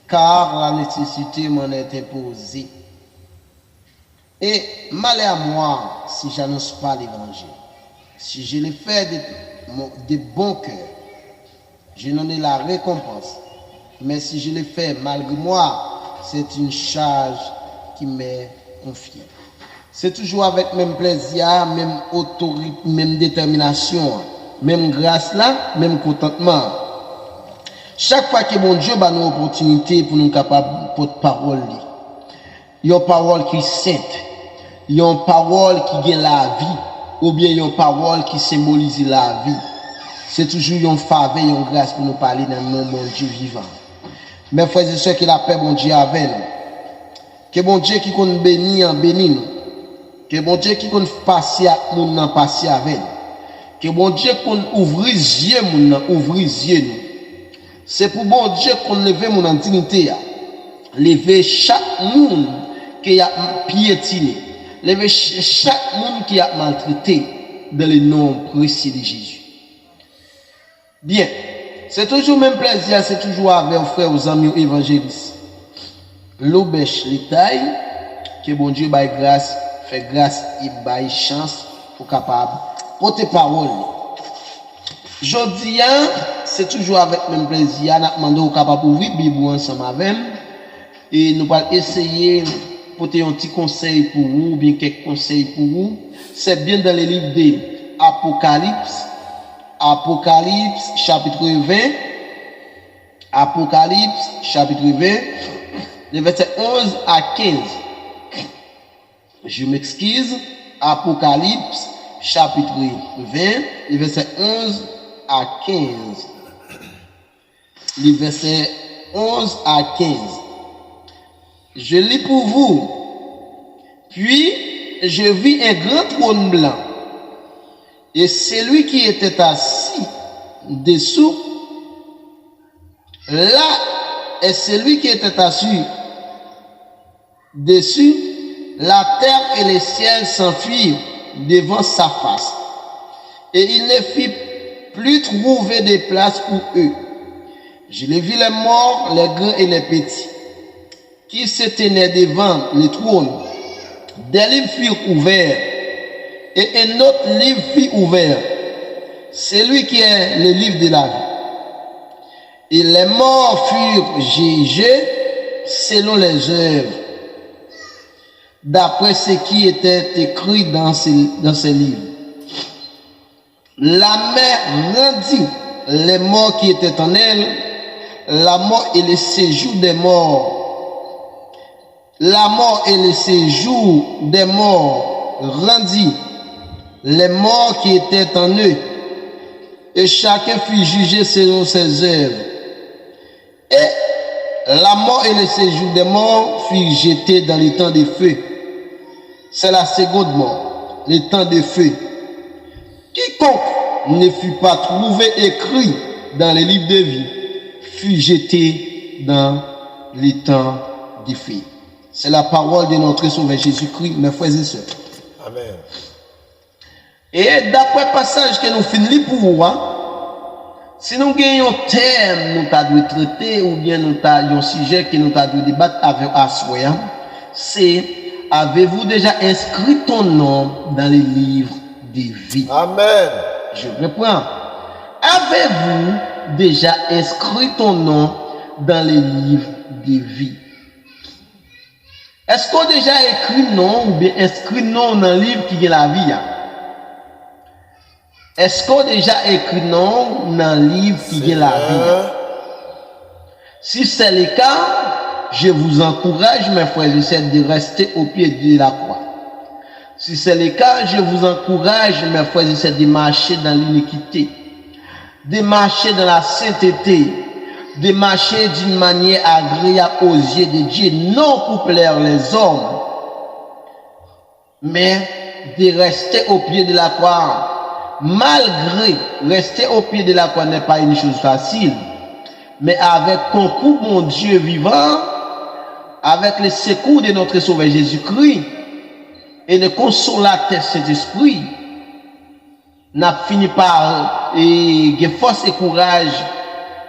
car la nécessité m'en est imposée. Et malheur à moi si j'annonce pas l'évangile. Si je le fais de bon cœur, je n'en ai la récompense. Mais si je le fais malgré moi, c'est une charge qui m'est confiée. C'est toujours avec même plaisir, même autorité, même détermination, même grâce là, même contentement. Chaque fois que mon Dieu a une opportunité pour nous capables de porter parole, il y a une parole qui est sainte, il y a une parole qui gagne la vie, ou bien il y a une parole qui symbolise la vie. C'est toujours une faveur, une grâce pour nous parler dans le nom de mon Dieu vivant. Mes frères et sœurs, que la paix, mon Dieu, avec nous. Que mon Dieu qui compte bénir, bénit nous. Que mon Dieu qui compte passer à nous, passer avec nous. Que mon Dieu qu'on ouvre les yeux, ouvre les yeux nous. C'est pour mon Dieu qu'on lève mon dignité. Lever chaque monde qui a piétiné. Lever chaque monde qui a maltraité dans le nom précieux de Jésus. Bien. C'est toujours le même plaisir, c'est toujours avec aux frères, aux amis, aux évangélistes. L'obèche, les tailles, que bon Dieu baille grâce, fait grâce et baille chance pour capable porter parole. Jodi, c'est toujours avec le même plaisir, nous demandons capable d'ouvrir la Bible ensemble avec nous. Et nous allons essayer de porter un petit conseil pour vous, ou bien quelques conseils pour vous. C'est bien dans les livres d'Apocalypse. Apocalypse chapitre 20. Apocalypse chapitre 20. Les versets 11 à 15. Je m'excuse. Apocalypse chapitre 20. Les versets 11 à 15. Les versets 11 à 15. Je lis pour vous. Puis je vis un grand trône blanc. Et celui qui était assis dessous, là, et celui qui était assis dessus, la terre et les ciels s'enfuirent devant sa face. Et il ne fit plus trouver de place pour eux. Je les vis les morts, les grands et les petits, qui se tenaient devant le trône. Des livres furent ouverts. Et un autre livre fut ouvert, celui qui est le livre de la vie. Et les morts furent jugés selon les œuvres, d'après ce qui était écrit dans ces livres. La mer rendit les morts qui étaient en elle, la mort et le séjour des morts. La mort et le séjour des morts rendit les morts qui étaient en eux, et chacun fut jugé selon ses œuvres. Et la mort et le séjour des morts furent jetés dans les temps de feu. C'est la seconde mort, les temps de feu. Quiconque ne fut pas trouvé écrit dans les livres de vie fut jeté dans les temps de feu. C'est la parole de notre Sauveur Jésus-Christ, mes frères et sœurs. Amen. Et d'après le passage que nous finissons pour vous, si nous avons un thème nous avons traiter ou bien nous avons un sujet que nous avons débattre avec Assoya, c'est avez-vous déjà inscrit ton nom dans les livres de vie? Amen. Je reprends. Avez-vous déjà inscrit ton nom dans les livres de vie? Est-ce qu'on a déjà écrit non ou bien inscrit non dans le livre qui est la vie? Est-ce qu'on a déjà écrit non dans le livre qui est la vie? Si c'est le cas, je vous encourage, mes frères et sœurs, de rester au pied de la croix. Si c'est le cas, je vous encourage, mes frères et sœurs, de marcher dans l'iniquité, de marcher dans la sainteté, de marcher d'une manière agréable aux yeux de Dieu, non pour plaire les hommes, mais de rester au pied de la croix. Malgré rester au pied de la croix n'est pas une chose facile, mais avec concours mon Dieu vivant, avec le secours de notre Sauveur Jésus-Christ et le consolateur Saint-Esprit, n'a fini par et force et courage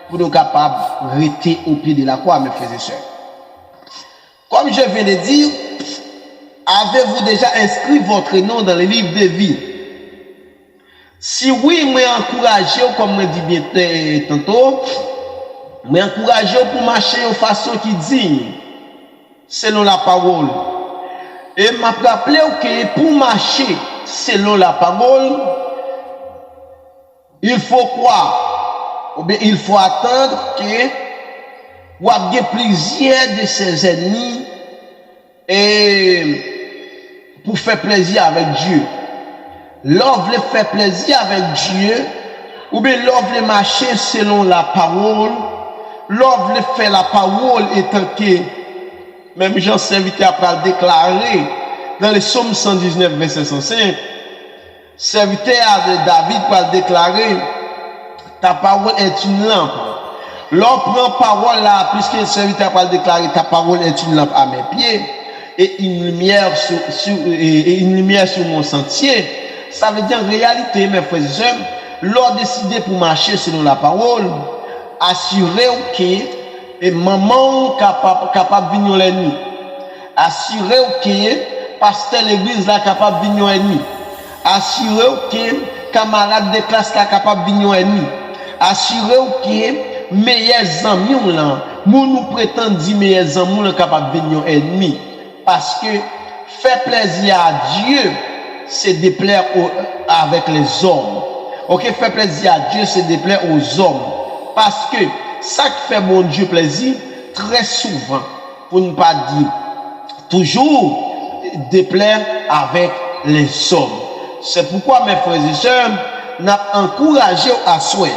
pour nous capables de rester au pied de la croix, mes frères et sœurs. Comme je viens de dire, avez-vous déjà inscrit votre nom dans le livre de vie? Si oui, moi encouragez, comme je dis bien tantôt, moi encouragez pour marcher de façon qui digne, selon la parole. Et m'a rappelé que pour marcher selon la parole, il faut croire, ou bien il faut attendre que vous avez plusieurs de ses ennemis et pour faire plaisir avec Dieu. L'homme veut faire plaisir avec Dieu, ou bien l'homme veut marcher selon la parole, l'homme veut faire la parole étant que, même Jean serviteur a déclaré dans le psaume 119, verset 105, serviteur de David va déclarer, ta parole est une lampe. L'homme prend parole là, puisque le serviteur va déclarer, ta parole est une lampe à mes pieds et une lumière sur mon sentier. Ça veut dire en réalité, mes frères et sœurs, l'homme décidé pour marcher selon la parole, assurez que maman capable de venir l'ennemi. Assurez que pasteur l'église là capable de venir l'ennemi. Assurez que camarade de classe là capable de venir l'ennemi. Assurez que meilleurs amis là, nous prétendons dire meilleurs amis là capable de venir ennemi. Parce que faire plaisir à Dieu, c'est déplaire avec les hommes. Ok, faire plaisir à Dieu, c'est déplaire aux hommes. Parce que ça qui fait mon Dieu plaisir, très souvent, pour ne pas dire toujours, déplaire avec les hommes. C'est pourquoi, mes frères et sœurs, nous avons encouragé à soi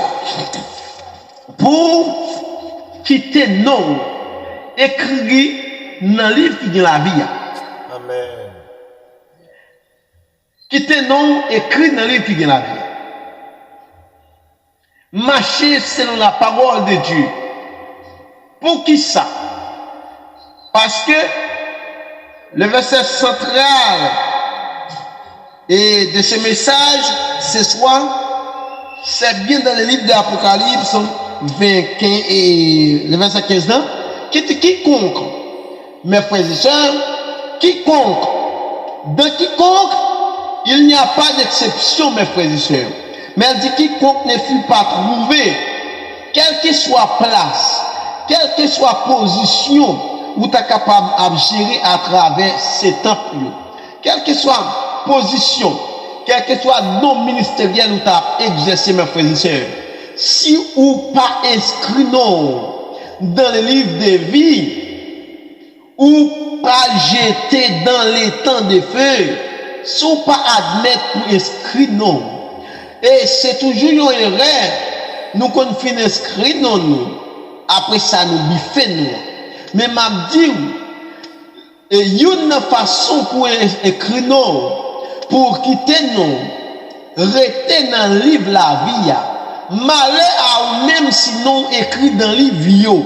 pour quitter non écrit dans le livre qui est la vie. Amen. Quitter non écrit dans le livre qui est la vie. Marcher selon la parole de Dieu. Pour qui ça? Parce que le verset central et de ce message ce soir, c'est bien dans le livre de l'Apocalypse 25 et le verset 15 là, quiconque, mes frères et sœurs, quiconque, dans quiconque, il n'y a pas d'exception, mes frères et sœurs. Mais elle dit quiconque ne fut pas trouvé, quelle que soit place, quelle que soit position, où tu es capable de gérer à travers ces temples, quelle que soit position, quel que soit non ministériel où tu as exercé, mes frères et sœurs, si ou pas inscrit non dans le livre de vie, ou pas jeté dans les temps de feu, si ou pas admettre pour inscrit non. Et c'est toujours une erreur, nous qu'on finit inscrit non nous, après ça nous biffé nous. Mais m'a dit, et une façon pour écrire non, pour quitter non, rester dans le livre la vie, malheur à même si non écrit dans le livre,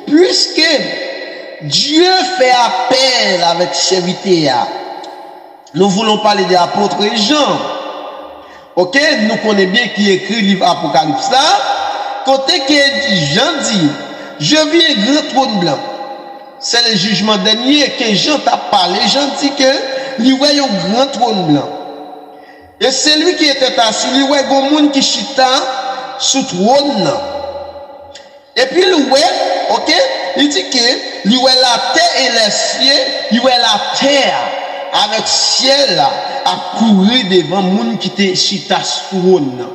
puisque Dieu fait appel avec serviteur. Nous voulons parler de l'apôtre Jean. Ok, nous connaissons bien qui écrit le livre Apocalypse là. Côté que Jean dit, je vis un grand trône blanc. C'est le jugement dernier que Jean t'a parlé. Jean dit que lui voit un grand trône blanc. Et c'est lui qui était assis, lui voit un monde qui chita sous trône. Et puis lui voit, ok, il dit que lui voit la terre et les cieux, lui voit la terre avec ciel à courir devant monde qui était chita sous trône.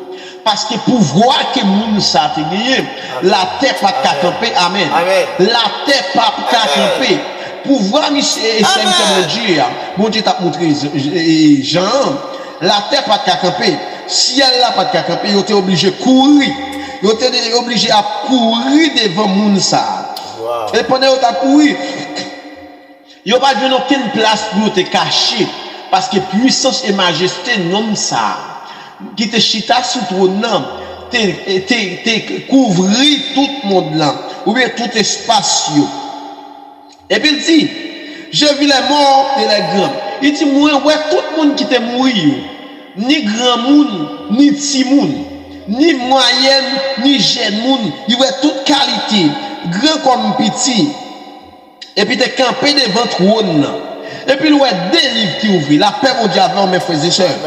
Parce que pour voir que monde ça te gagné, la terre pas qu'à camper, amen. La terre pas qu'à camper. Pour voir monsieur et c'est Dieu, mon Dieu t'a montré Jean, la terre pas qu'à camper, ciel là pas qu'à camper, il était obligé de courir. Il était obligé à courir devant monde ça. Wow. Et pendant qu'il a couru, il n'y a pas de aucune place pour te cacher parce que puissance et majesté non ça. Qui te chita sous ton nom, te couvrir tout le monde là, ou bien tout espace. Et puis il dit, je vis les morts et les grands. Il dit, moi, ouais, tout le monde qui te mourir, ni grand monde, ni petit monde. ni moyenne, ni jeune monde, il y a toute qualité, grand comme petit. Et puis, tu es campé devant trône. Et puis, il y a des livres qui ouvrent. La paix au diable, mes frères et sœurs.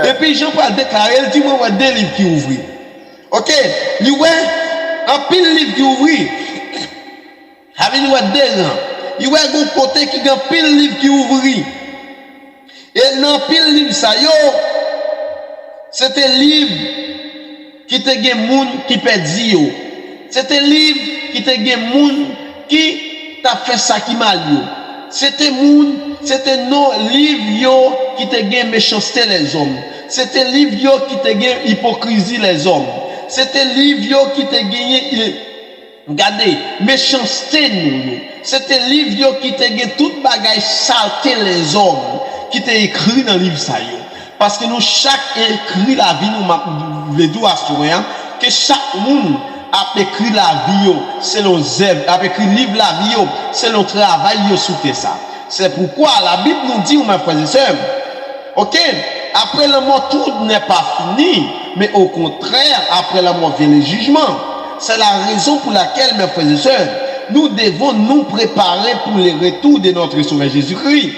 Et puis, Jean-Paul déclaré, il dit, il y a des livres qui ouvrent. Ok? Il y a un pile livre qui ouvrent. Avec il y a des ans. Il y a un côté qui a un pile livre qui ouvrent. Et dans pile livre, ça, c'était livre qui te gen moun qui perdi yo. C'était livre qui te gen moun qui t'a fait ça qui mal yo. C'était non livre yo qui te gen méchanceté les hommes. C'était livre yo qui te gen hypocrisie les hommes. C'était livre yo qui te gen regardez méchanceté nous. C'était livre yo qui te gen toute bagaille saleté les hommes qui te écrit dans livre ça yo. Parce que nous, chaque écrit la vie, nous les deux assurés, que chaque monde a écrit la vie, selon zèbre, a écrit livre la vie, selon travail, sur ça. C'est pourquoi la Bible nous dit, mes frères et sœurs, ok, après la mort, tout n'est pas fini, mais au contraire, après la mort vient le jugement. C'est la raison pour laquelle, mes frères et sœurs, nous devons nous préparer pour le retour de notre Sauveur Jésus-Christ.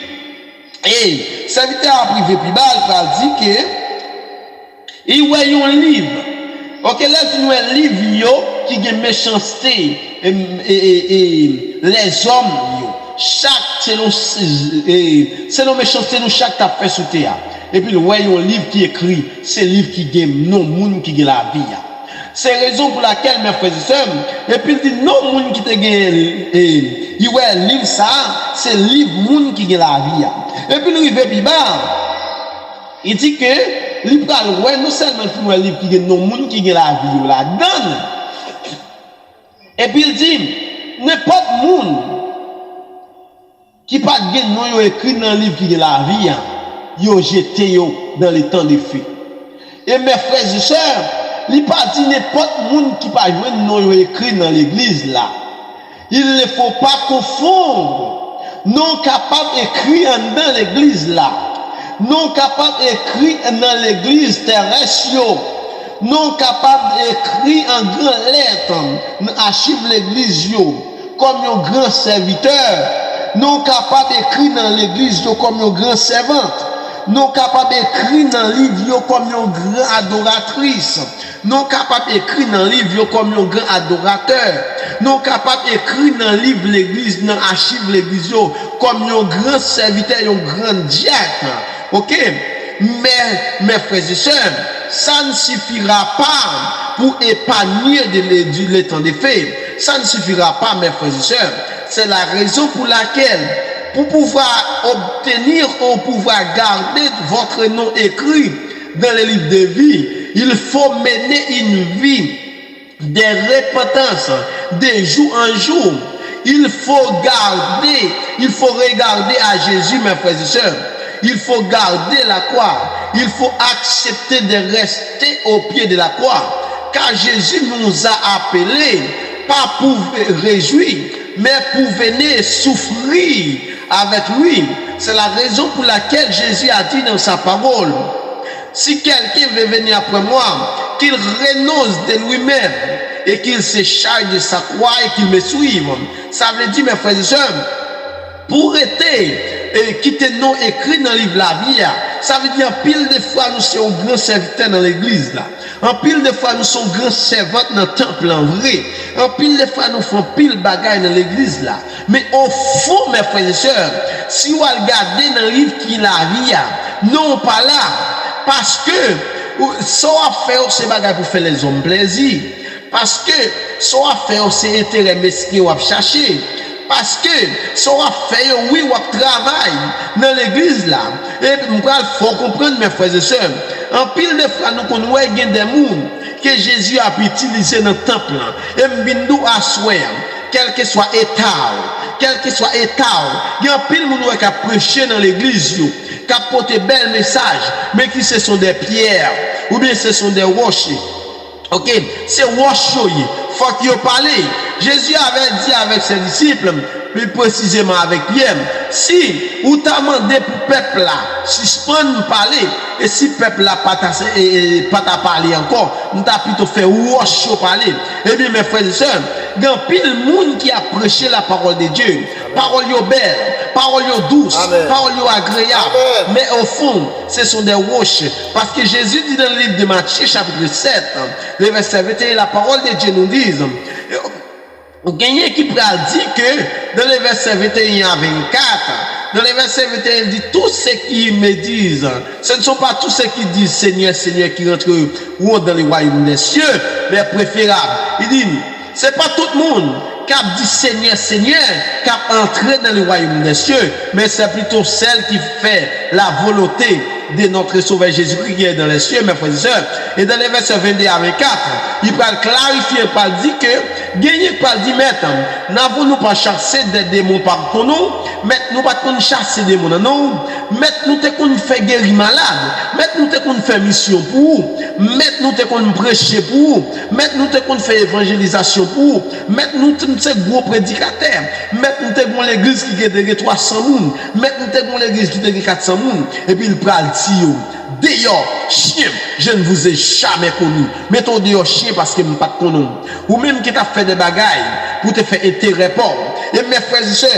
Et serviteur privé plus bas, il dit que il y a un livre. Ok, là, il y a un livre qui a méchanceté et les hommes. Chaque, selon méchanceté, nous, chaque t'a fait sous terre. Et puis, il y a un livre qui écrit, c'est le livre qui gagne non monde qui gagne la vie. C'est la raison pour laquelle, mes frères et sœurs, et puis il dit non monde qui te gagne, il y a un livre ça, c'est le livre monde qui gagne la vie. Et puis, il arrive plus bas, il dit que, il parle, ouais, non seulement un livre qui gagne non monde qui gagne la vie, la donne. Et puis, il dit, n'importe monde qui pas gagne non écrit dans le livre qui gagne la vie, il jeté dans les temps de feu. Et mes frères et sœurs, il pas dit n'importe monde qui pas jouer non écrit dans l'église là. Il ne faut pas confondre non capable écrit dans l'église là. Non capable écrit dans l'église terrestre. Non capable écrit en grand lettre dans archive l'église comme un grand serviteur. Non capable écrit dans l'église comme une grande servante. Non capable écrit dans le livre comme une grande adoratrice. Non capable écrit dans le livre comme un grand adorateur. Non capable écrit dans le livre l'église, dans l'archive l'église comme un grand serviteur, un grand diacre. Ok? Mais mes frères et sœurs, ça ne suffira pas pour épargner le temps des faits. Ça ne suffira pas, mes frères et sœurs. C'est la raison pour laquelle, pour pouvoir obtenir ou pouvoir garder votre nom écrit dans les livres de vie, il faut mener une vie de repentance de jour en jour. Il faut regarder à Jésus, mes frères et sœurs. Il faut garder la croix. Il faut accepter de rester au pied de la croix. Car Jésus nous a appelés, pas pour réjouir, mais pour venir souffrir avec lui. C'est la raison pour laquelle Jésus a dit dans sa parole, si quelqu'un veut venir après moi, qu'il renonce de lui-même et qu'il se charge de sa croix et qu'il me suive. Ça veut dire, mes frères et sœurs, pour être quitter non écrit dans le livre de la vie, ça veut dire en pile de fois nous sommes grands serviteurs dans l'église là. En pile de fois nous sommes grands servantes dans le temple en vrai. En pile de fois nous faisons pile bagaille dans l'église là. Mais au fond, mes frères et sœurs, si vous regardez dans le livre qui est la vie, non pas là. Parce que ça va faire ces bagailles pour faire les hommes plaisir. Parce que ça va faire ces intérêts mesquins à chercher. Parce que ça va faire, oui, on travaille dans l'église là. Et il faut comprendre, mes frères et sœurs, en pile de fois, nous connaissons des gens que Jésus a utilisé dans le temple. Et nous assoir, quel que soit l'état, il y a un pile de gens qui a prêché dans l'église, qui a porté bel message, mais qui ce sont des pierres, ou bien ce sont des roches. Ok, c'est roches, il faut qu'il parle. Jésus avait dit avec ses disciples, plus précisément avec Pierre, si ou t'a demandé pour peuple là, suspendre parler, et si peuple là pas t'a parlé encore, nous t'a plutôt fait wash parler. Eh bien, mes frères et sœurs, il y a pile monde qui a prêché la parole de Dieu. Parole yo belle, parole yo douce, parole yo agréable. Mais au fond, ce sont des roches. Parce que Jésus dit dans le livre de Matthieu, chapitre 7, le verset 21, la parole de Dieu nous dit, vous gagnez qui peut dire que dans les versets 21 à 24, dans les versets 21, il dit tous ceux qui me disent, ce ne sont pas tous ceux qui disent Seigneur, Seigneur qui rentrent ou dans les royaumes des cieux, mais préférable. Il dit, c'est pas tout le monde qui a dit Seigneur, Seigneur, qui a entré dans le royaume des cieux, mais c'est plutôt celle qui fait la volonté de notre Sauveur Jésus-Christ qui est dans les cieux, mes frères et sœurs. Et dans les versets 22 à 24, il va clarifier, il va dire que, gagner pas dire, maître, n'avons-nous pas chassé des démons par ton nom, mais nous pas qu'on chasser des démons, non, mettre nous te qu'on fait guérir malade, mettre nous te qu'on fait mission pour vous, mettre nous te qu'on prêcher pour vous, mettre nous te qu'on fait évangélisation pour vous, mettre nous te gros prédicateurs, mettre nous te qu'on l'église qui est 300 personnes, mettre nous te qu'on l'église qui est 400 personnes, et puis il pral d'ailleurs, chien, je ne vous ai jamais connu. Mettons dehors chien parce que je ne pas de nom. Ou même qui t'a fait des bagailles pour te faire intérêt pour. Et mes frères et sœurs,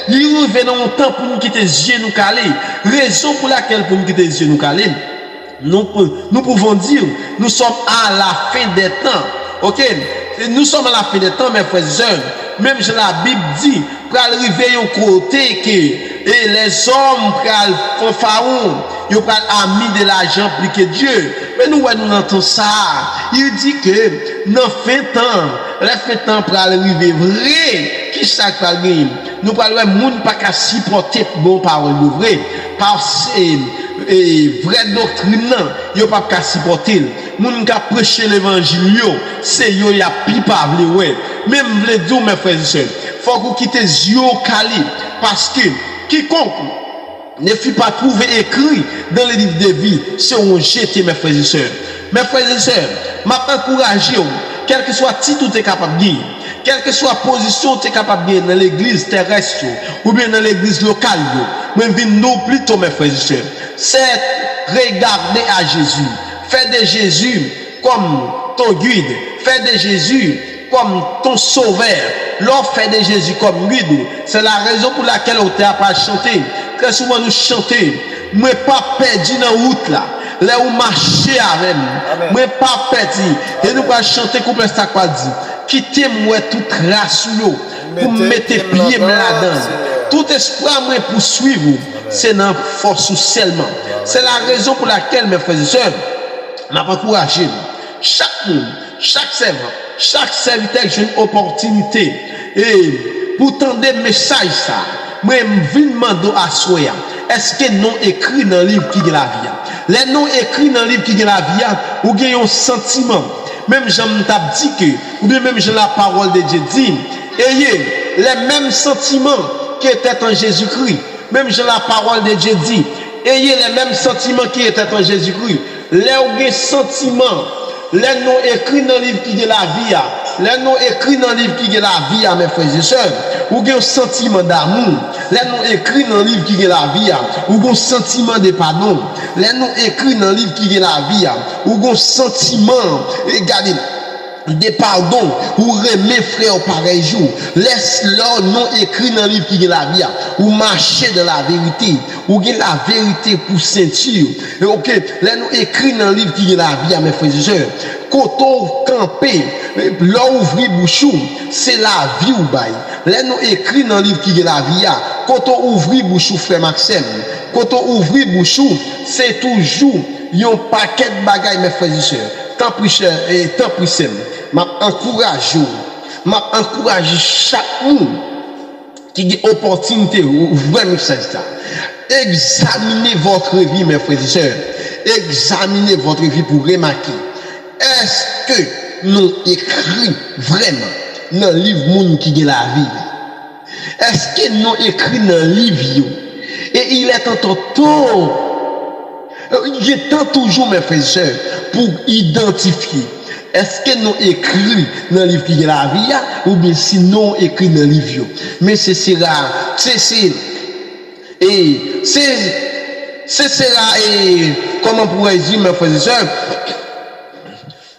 il arrive dans un temps pour nous quitter les yeux nous caler. Raison pour laquelle pour nous quitter les yeux nous caler, nous pouvons dire, nous sommes à la fin des temps. Ok? Et nous sommes à la fin des temps, mes frères et sœurs. Même si la Bible dit, pour arriver au côté que et les hommes font pharaon, ils sont amis de l'argent plus que Dieu. Mais nous entendons ça. Il dit que dans fin temps, les fin temps pour arriver vrai, qui ça va gagner? Nous parlons de monde pas qu'à supporter bon parole de vrai. Parce que vraie doctrine, ils pas qu'à supporter. Moun qui prêcher l'évangile, c'est yo y a pipa ouais. Même les deux mes frères et sœurs, faut que vous quittez yeux cali parce que quiconque ne fut pas trouvé écrit dans le livre de vie seront jetés, mes frères et sœurs. Mes frères et sœurs, m'a encouragé, quel que soit titre tu es capable de gagner, quelle que soit position tu es capable de gagner dans l'église terrestre ou bien dans l'église locale, même nous plutôt, mes frères et sœurs, c'est regarder à Jésus, faire de Jésus comme ton guide, faire de Jésus comme ton sauveur, l'offre fait de Jésus comme guide. C'est la raison pour laquelle on t'a pas chanté. Très souvent nous chanter, moi pas perdu dans la route là, là où marcher avec moi, moi pas perdu. Et nous pas chanter comme ça quoi dit. Quittez-moi toute race sous l'eau, pour mettre pied là-dedans. Tout espoir moi pour suivre, c'est dans force seulement. C'est la raison pour laquelle mes frères et sœurs, m'a encouragé chaque monde, chaque servant, chaque serviteur j'ai une opportunité et pour tendre des messages ça moi je viens demander à soi est-ce que non écrit dans le livre qui est la vie les noms écrits dans le livre qui est la vie ou gagne un sentiment même j'en t'a dit que ou bien même j'ai la parole de Dieu dit ayez les mêmes sentiments qui étaient en Jésus-Christ même j'ai la parole de Dieu dit ayez les mêmes sentiments qui étaient en Jésus-Christ les sentiments les noms écrits dans le livre qui est la vie, les noms écrits dans le livre qui est la vie, mes frères et sœurs, ou un sentiment d'amour, les noms écrits dans le livre qui est la vie, ou un sentiment de pardon, les noms écrits dans le livre qui est la vie, ou un sentiment, regardez, de pardon, ou remet frère pareil jour, laisse leur nom écrit dans le livre qui est la vie, ou marcher dans la vérité, ou get la vérité pour ceinture. Ok, les noms écrits dans le livre qui est la vie, mes frères et sœurs, koto campé, leur ouvrir bouchou, c'est la vie ou bail. Les noms écrits dans le livre qui est la vie, koto ouvrir bouchou, frère Maxime, koto ouvrir bouchou, c'est toujours un paquet de bagailles, mes frères et sœurs. Tant plus cher et tant plus simple. M'a encourage chaque monde qui a opportunité ou vraiment ça. Examinez votre vie, mes frères et sœurs. Examinez votre vie pour remarquer. Est-ce que nous écrit vraiment dans le livre monde qui est la vie? Est-ce que nous écrit dans le livre? Et il est en temps. Il est temps toujours, mes frères et sœurs, pour identifier. Est-ce que nous écrit dans le livre qui est la vie ou bien sinon écrit dans le livre? Mais c'est Et c'est cela, et comment pourrais-je dire, mes frères et sœurs,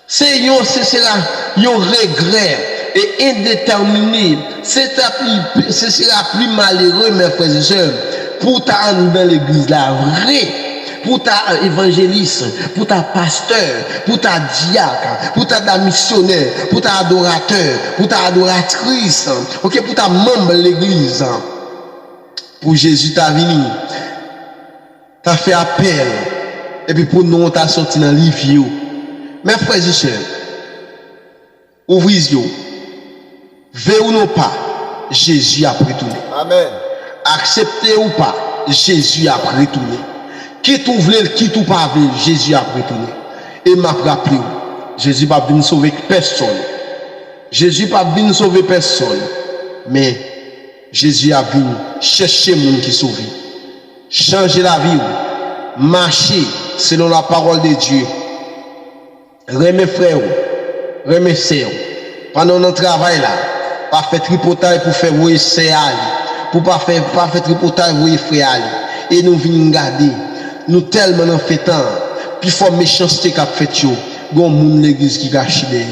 c'est cela, un regret et indéterminé. C'est cela plus malheureux, mes frères et sœurs, pour ta dans l'église là, vrai. Pour ta évangéliste, pour ta pasteur, pour ta diacre, pour ta missionnaire, pour ta adorateur, pour ta adoratrice, ok, pour ta membre de l'église. Pour Jésus t'a venu, t'as fait appel, et puis pour nous, t'as sorti dans le livre. Mes frères et sœurs, ouvrez les yeux, veillez ou non pas, Jésus a retourné. Amen. Acceptez ou pas, Jésus a retourné. Qui tout voulait, qui tout pas voulait, Jésus a retourné. Et m'a rappelé, Jésus pas venu sauver personne. Jésus pas venu sauver personne. Mais Jésus a venu chercher les gens qui sauvent. Changer la vie, marcher selon la parole de Dieu. Remet frère, remet sœur. Pendant notre travail là, pas faire tripotage pour faire voyer sœur, pour pas faire tripotage voyer frère. Et nous venons garder. Nous tellement en fait temps, puis faut méchanceté qu'a fait yo, gon moun l'église qui gâche derrière.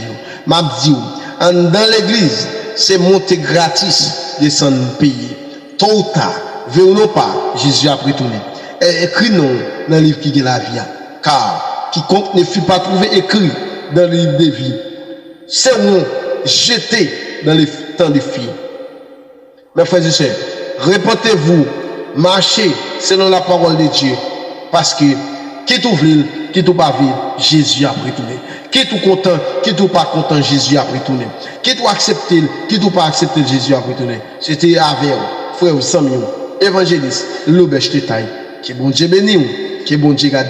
M'a dit dans l'église, c'est monter gratis, descendre payer. Tôt ou tard, veut ou non pas, Jésus a retourné. Écrit non dans le livre qui est la vie, car quiconque ne fut pas trouvé écrit dans le livre de vie, c'est nous jeté dans les temps de filles. Mes frères et sœurs, répétez-vous, marchez selon la parole de Dieu. Parce que, qui tout veut, qui tout pas veut, Jésus a retourné. Qui tout content, qui tout pas content, Jésus a retourné. Qui tout accepté, qui tout pas accepté, Jésus a retourné. C'était avec frère Samuel, évangéliste, l'obèche de taille. Que bon Dieu bénisse, que bon Dieu garde,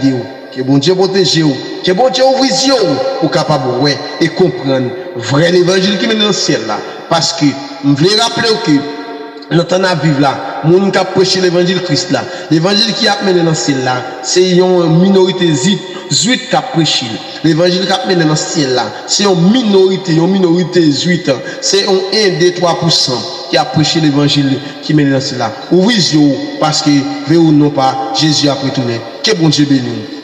que bon Dieu protège, que bon Dieu ouvre les yeux pour capable ouais et comprendre vrai l'évangile qui mène dans le ciel là. Parce que, je voulais rappeler que, nous temps à vivre là, moun qui a prêché l'évangile Christ là, l'évangile qui a mené dans le ciel là, c'est une minorité zuite qui a prêché. L'évangile qui a mené dans le ciel là, c'est une minorité zuite, c'est un 1-2-3% qui a prêché l'évangile qui mène dans le ciel là. Ouvrez les yeux parce que, veut ou non pas, Jésus a retourné. Que bon Dieu bénisse.